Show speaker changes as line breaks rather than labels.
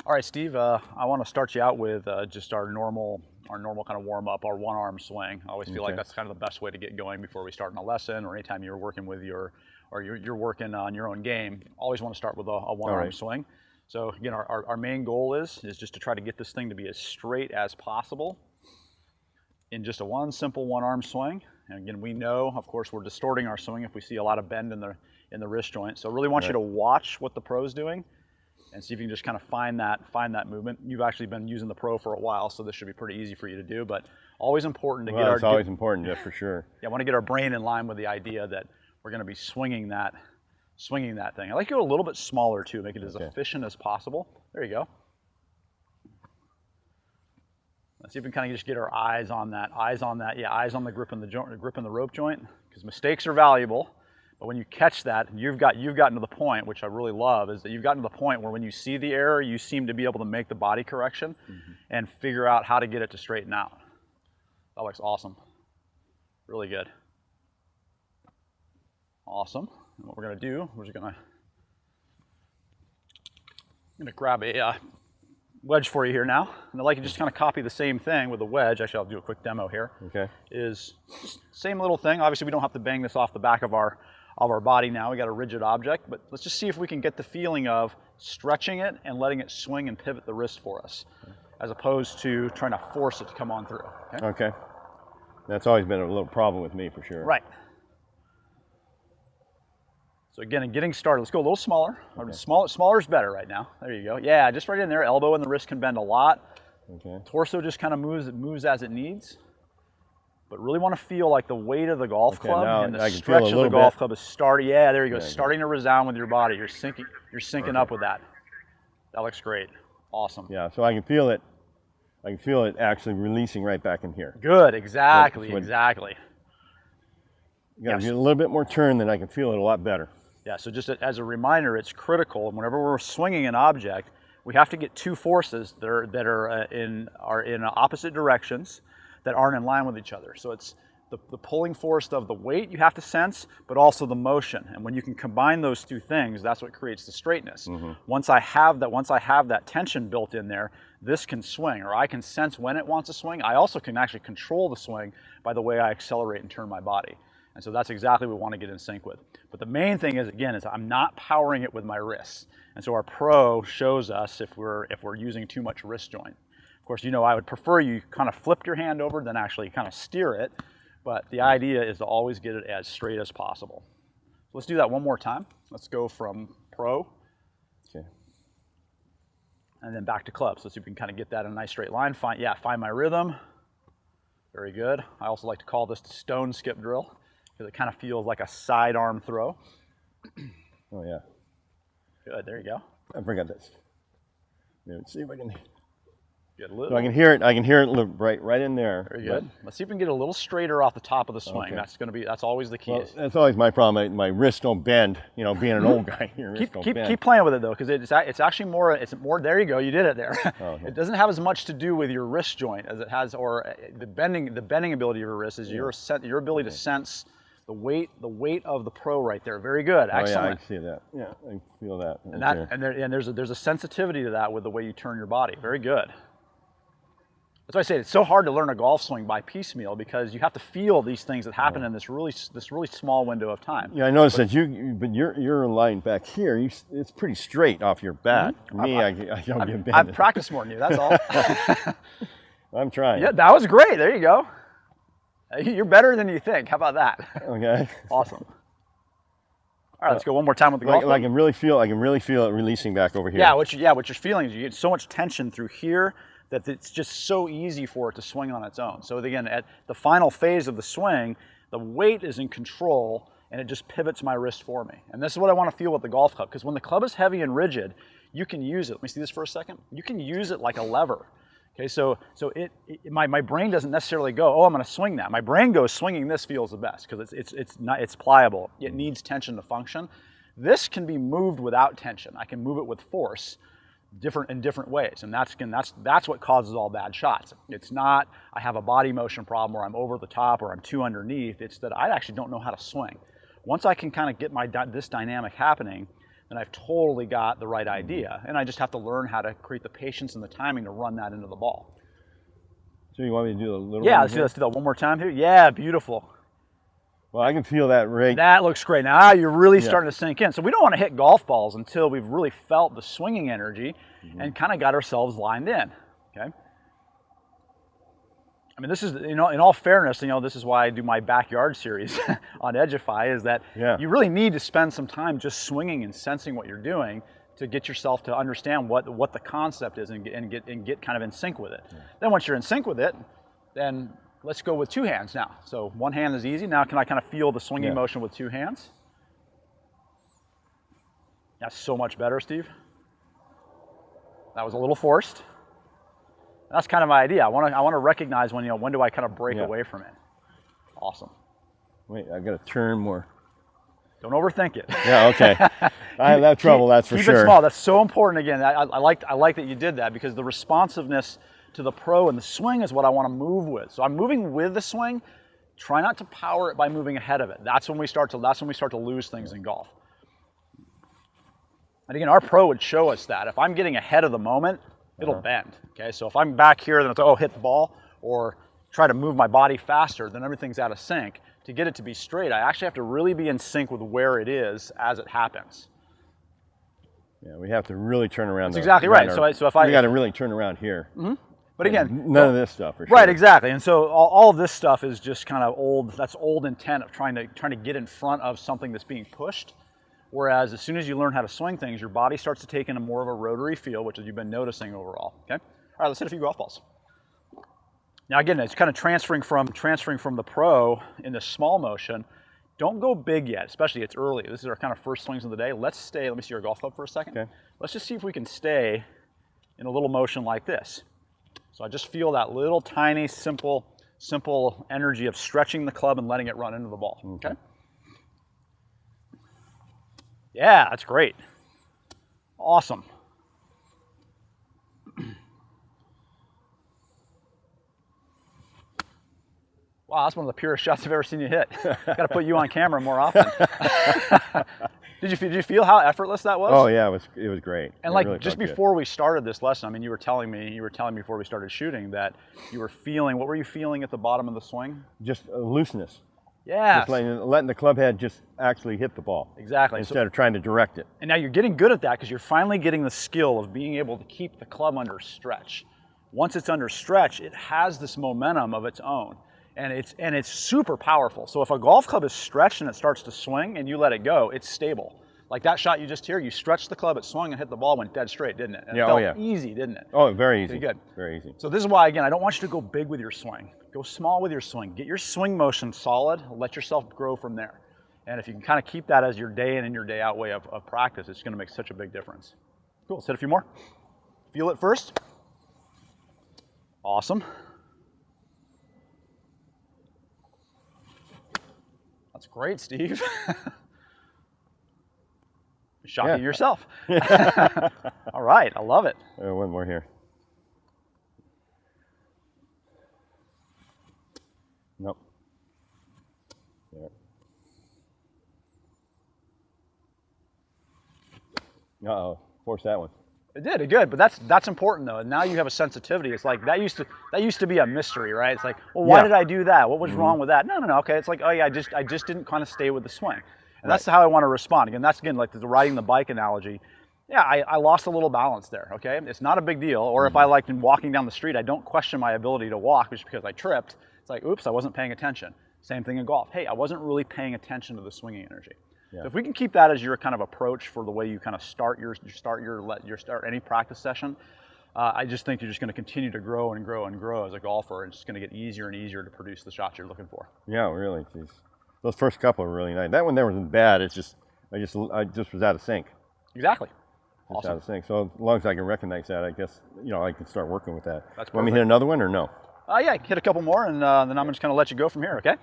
All right, Steve, I want to start you out with just our normal kind of warm up, our one arm swing. I always feel like that's kind of the best way to get going before we start in a lesson or anytime you're working with you're working on your own game. Always want to start with a one arm swing. So again, our main goal is just to try to get this thing to be as straight as possible in just a simple one arm swing. And again, we know, of course, we're distorting our swing if we see a lot of bend in the wrist joint. So really want you to watch what the pro's doing and see if you can just kind of find that movement. You've actually been using the Pro for a while, so this should be pretty easy for you to do, but always important to get our...
It's always important, yeah, for sure.
Yeah, I want to get our brain in line with the idea that we're going to be swinging that thing. I like to go a little bit smaller too, make it as efficient as possible. There you go. Let's see if we can kind of just get our eyes on that. Eyes on the grip in the rope joint, because mistakes are valuable. But when you catch that, you've gotten to the point, which I really love, is that you've gotten to the point where when you see the error, you seem to be able to make the body correction and figure out how to get it to straighten out. That looks awesome. Really good. Awesome. And what we're going to do, we're just going to grab a wedge for you here now. And I'd like you to just kind of copy the same thing with the wedge. Actually, I'll do a quick demo here.
Okay.
Is same little thing. Obviously, we don't have to bang this off the back of our body now. We got a rigid object, but let's just see if we can get the feeling of stretching it and letting it swing and pivot the wrist for us, as opposed to trying to force it to come on through.
Okay. That's always been a little problem with me, for sure.
Right. So again, in getting started, let's go a little smaller. Smaller is better right now. There you go. Yeah, just right in there. Elbow and the wrist can bend a lot.
Okay.
Torso just kind of moves as it needs. But really want to feel like the weight of the golf club and the stretch of the golf club is starting. Yeah, there you go. Starting to resound with your body. You're syncing up with that. That looks great. Awesome.
Yeah, so I can feel it. I can feel it actually releasing right back in here.
Good. Exactly. Exactly.
You got to get a little bit more turn, then I can feel it a lot better.
Yeah. So just as a reminder, it's critical. Whenever we're swinging an object, we have to get two forces that are in opposite directions, that aren't in line with each other. So it's the pulling force of the weight you have to sense, but also the motion. And when you can combine those two things, that's what creates the straightness. Once I have that tension built in there, this can swing, or I can sense when it wants to swing. I also can actually control the swing by the way I accelerate and turn my body. And so that's exactly what we want to get in sync with. But the main thing is, again, I'm not powering it with my wrists. And so our Pro shows us if we're using too much wrist joint. Of course, you know, I would prefer you kind of flip your hand over than actually kind of steer it, but the idea is to always get it as straight as possible. So let's do that one more time. Let's go from Pro, and then back to club. So let's see if we can kind of get that in a nice straight line. Find my rhythm. Very good. I also like to call this the stone skip drill, because it kind of feels like a sidearm throw.
Oh yeah.
Good, there you go.
I forgot this. Let's see if I can...
So
I can hear it right in there.
Very good. Let's see if we can get a little straighter off the top of the swing. That's always the key.
Well, that's always my problem. My wrists don't bend. You know, being an old guy, your wrists don't bend.
Keep playing with it though, because it's actually more. There you go. You did it there. It doesn't have as much to do with your wrist joint as it has, or the bending ability of your wrist is your ability to sense the weight of the Pro right there. Very good. Excellent.
Oh yeah, I see that. Yeah, I feel that.
And there's a sensitivity to that with the way you turn your body. Very good. That's why I say it's so hard to learn a golf swing by piecemeal, because you have to feel these things that happen in this really small window of time.
Yeah, I noticed that your line back here, it's pretty straight off your bat. Me, I don't get bended.
I've practiced more than you. That's all.
I'm trying.
Yeah, that was great. There you go. You're better than you think. How about that?
Okay.
Awesome. All right, let's go one more time with the golf.
I can really feel it releasing back over here.
Yeah, what you're feeling is you get so much tension through here that it's just so easy for it to swing on its own. So again, at the final phase of the swing, the weight is in control and it just pivots my wrist for me. And this is what I want to feel with the golf club, because when the club is heavy and rigid, you can use it. Let me see this for a second. You can use it like a lever. Okay, so my brain doesn't necessarily go, oh, I'm going to swing that. My brain goes, swinging this feels the best, because it's pliable. It needs tension to function. This can be moved without tension. I can move it with force. In different ways, and that's what causes all bad shots. It's not I have a body motion problem, or I'm over the top, or I'm too underneath. It's that I actually don't know how to swing. Once I can kind of get this dynamic happening, then I've totally got the right idea. And I just have to learn how to create the patience and the timing to run that into the ball.
So you want me to do a little?
Yeah, let's do that one more time here. Yeah, beautiful.
Well, I can feel that right.
That looks great. Now you're really starting to sink in. So we don't want to hit golf balls until we've really felt the swinging energy and kind of got ourselves lined in. Okay. I mean, this is, in all fairness, this is why I do my backyard series on Edgify, is that you really need to spend some time just swinging and sensing what you're doing to get yourself to understand what the concept is and get kind of in sync with it. Then once you're in sync with it, then let's go with two hands now. So one hand is easy. Now can I kind of feel the swinging motion with two hands? That's so much better, Steve. That was a little forced. That's kind of my idea. I want to recognize when do I kind of break away from it. Awesome.
Wait, I got to turn more.
Don't overthink it.
Yeah, okay. I have that trouble, that's for sure.
Keep it small. That's so important. Again, I like that you did that, because the responsiveness to the pro and the swing is what I want to move with. So I'm moving with the swing. Try not to power it by moving ahead of it. That's when we start to lose things in golf. And again, our pro would show us that. If I'm getting ahead of the moment, it'll bend. Okay, so if I'm back here, then it's hit the ball, or try to move my body faster, then everything's out of sync. To get it to be straight, I actually have to really be in sync with where it is as it happens.
Yeah, we have to really turn around.
That's exactly right. So if
we got to really turn around here.
But again,
none of this stuff. For sure.
Right, exactly. And so all of this stuff is just kind of old. That's old intent of trying to get in front of something that's being pushed. Whereas as soon as you learn how to swing things, your body starts to take in a more of a rotary feel, which you've been noticing overall. Okay. All right, let's hit a few golf balls. Now again, it's kind of transferring from the pro in the small motion. Don't go big yet, especially it's early. This is our kind of first swings of the day. Let's stay. Let me see your golf club for a second.
Okay.
Let's just see if we can stay in a little motion like this. So I just feel that little tiny, simple energy of stretching the club and letting it run into the ball. Okay. Yeah, that's great. Awesome. Wow, that's one of the purest shots I've ever seen you hit. Got to put you on camera more often. Did you feel how effortless that was?
Oh yeah, it was great.
And like really just before we started this lesson, I mean, you were telling me before we started shooting that you were feeling. What were you feeling at the bottom of the swing?
Just looseness.
Yeah.
Just letting the club head just actually hit the ball.
Exactly.
Instead of trying to direct it.
And now you're getting good at that because you're finally getting the skill of being able to keep the club under stretch. Once it's under stretch, it has this momentum of its own. And it's super powerful. So if a golf club is stretched and it starts to swing and you let it go, it's stable. Like that shot you just hear, you stretched the club, it swung and hit the ball, went dead straight, didn't it? And it felt easy, didn't it?
Oh, very easy.
Pretty good.
Very easy.
So this is why, again, I don't want you to go big with your swing. Go small with your swing. Get your swing motion solid. Let yourself grow from there. And if you can kind of keep that as your day in and your day out way of practice, it's going to make such a big difference. Cool. Let's hit a few more. Feel it first. Awesome. That's great, Steve. Shocking yourself. All right, I love it.
One more here. Nope. Yeah. Uh-oh, forced that one.
It did, good, but that's important though. Now you have a sensitivity. It's like that used to be a mystery, right? It's like, well, why did I do that? What was wrong with that? No. Okay, it's like, oh yeah, I just didn't kind of stay with the swing, and that's how I want to respond. Again, that's like the riding the bike analogy. Yeah, I lost a little balance there. Okay, it's not a big deal. Or if I like walking down the street, I don't question my ability to walk just because I tripped. It's like, oops, I wasn't paying attention. Same thing in golf. Hey, I wasn't really paying attention to the swinging energy. Yeah. So if we can keep that as your kind of approach for the way you kind of start any practice session, I just think you're just going to continue to grow and grow and grow as a golfer, and it's just going to get easier and easier to produce the shots you're looking for.
Yeah, really. Geez. Those first couple were really nice. That one there wasn't bad. It's just I just was out of sync.
Exactly.
Just out of sync. So as long as I can recognize that, I guess I can start working with that.
That's perfect.
Want me to hit another one or no?
Yeah, hit a couple more, and then I'm just going to let you go from here. Okay.